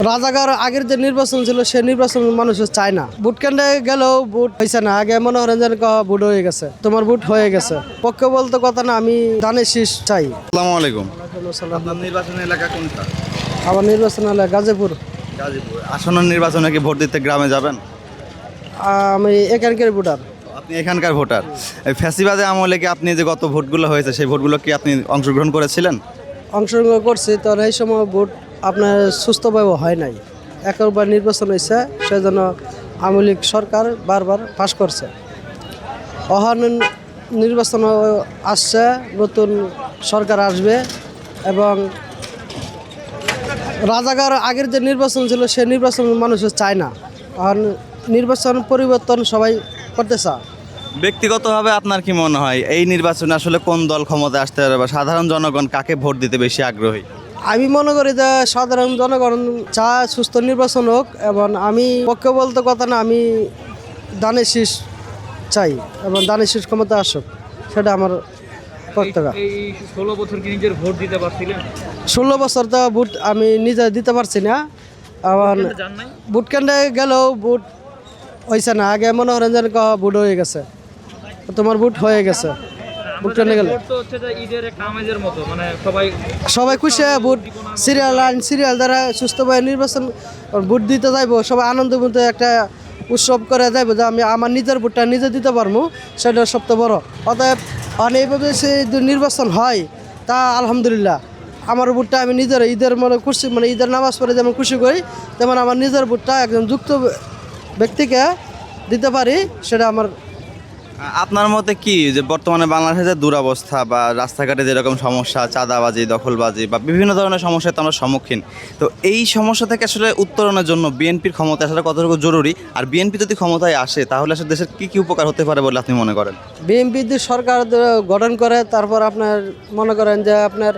রাজাকার আগের যে নির্বাচন ছিল সে নির্বাচন মানুষ চায় না। ভোট কেন্দ্রে গেলেও ভোট হয়েছে না। আগে মনে করেন যেন ভোট হয়ে গেছে, তোমার ভোট হয়ে গেছে। পক্ষে বলতে কথা না, আমি ধানের শীষ চাই। আসসালামু আলাইকুম। আপনার নির্বাচনী এলাকা কোনটা? আমার নির্বাচন হলে গাজীপুর। গাজীপুর। আসন্ন নির্বাচনে কি ভোট দিতে গ্রামে যাবেন? আমি এখানকার ভোটার। আপনি এখানকার ভোটার। এই ফ্যাসিবাদে আমলে কি আপনি যে গত ভোটগুলো হয়েছে সেই ভোটগুলো কি আপনি অংশগ্রহণ করেছিলেন? অংশগ্রহণ করছি, তো এই সময় ভোট আপনার সুস্থভাবে হয় নাই। একবার নির্বাচন হয়েছে, সেজন্য আওয়ামী লীগ সরকার বারবার পাশ করছে। অহন নির্বাচন আসছে, নতুন সরকার আসবে এবং রাজাকার আগের যে নির্বাচন ছিল সে নির্বাচন মানুষ চায় না। এখন নির্বাচন পরিবর্তন সবাই করতে চায়। ব্যক্তিগতভাবে আপনার কি মনে হয় এই নির্বাচনে আসলে কোন দল ক্ষমতায় আসতে পারে বা সাধারণ জনগণ কাকে ভোট দিতে বেশি আগ্রহী? আমি মনে করি যে সাধারণ জনগণ চায় সুস্থ নির্বাচন হোক, এবং আমি পক্ষে বলতে কথা না, আমি ধানের শীষ চাই এবং ধানের শীষ ক্ষমতা আসুক, সেটা আমার বক্তব্য। এই 16 বছর কি নিজের ভোট দিতে পারছিলেন? 16 বছর তো ভোট আমি নিজে দিতে পারছি না। আমার জান নাই? ভোট কেন্দ্রে গেলেও ভোট হয়েছে না। আগে মনে করেন যেন ভোট হয়ে গেছে, তোমার ভোট হয়ে গেছে। ভোট কেন্দ্রে গেলে ভোট তো হচ্ছে যে ঈদের একটা আমেজের মতো, মানে সবাই খুশি হয়। ভোট সিরিয়াল দ্বারা সুস্থভাবে নির্বাচন ভোট দিতে যাইব, সবাই আনন্দ মধ্যে একটা উৎসব করে যাইব যে আমি আমার নিজের ভোটটা নিজে দিতে পারবো, সেটা সবচেয়ে বড়। অতএব এইভাবে সে নির্বাচন হয় তা আলহামদুলিল্লাহ। আমার ভোটটা আমি নিজের ঈদের মনে খুশি, মানে ঈদের নামাজ পড়ে যেমন খুশি করি, তেমন আমার নিজের ভোটটা একজন যুক্ত ব্যক্তিকে দিতে পারি, সেটা আমার। আপনার মতে কি যে বর্তমানে বাংলাদেশের দুরবস্থা বা রাস্তাঘাটে যেরকম সমস্যা, চাঁদাবাজি, দখলবাজি বা বিভিন্ন ধরনের সমস্যায় তো আমরা সম্মুখীন, তো এই সমস্যা থেকে আসলে উত্তরণের জন্য বিএনপির ক্ষমতা আসলে কতটুকু জরুরি, আর বিএনপি যদি ক্ষমতায় আসে তাহলে আসলে দেশের কী কী উপকার হতে পারে বলে আপনি মনে করেন? বিএনপি যদি সরকার গঠন করে, তারপর আপনার মনে করেন যে আপনার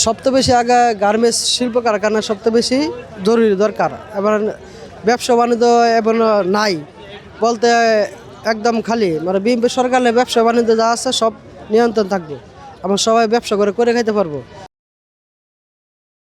সবচেয়ে বেশি আগে গার্মেন্টস শিল্প কারখানা সবচেয়ে বেশি জরুরি দরকার। এবার ব্যবসা বাণিজ্য এবং নাই বলতে একদম খালি, মানে বিএনপি সরকারের ব্যবসা বাণিজ্য যা আছে সব নিয়ন্ত্রণ থাকবে, আমরা সবাই ব্যবসা করে খাইতে পারবো।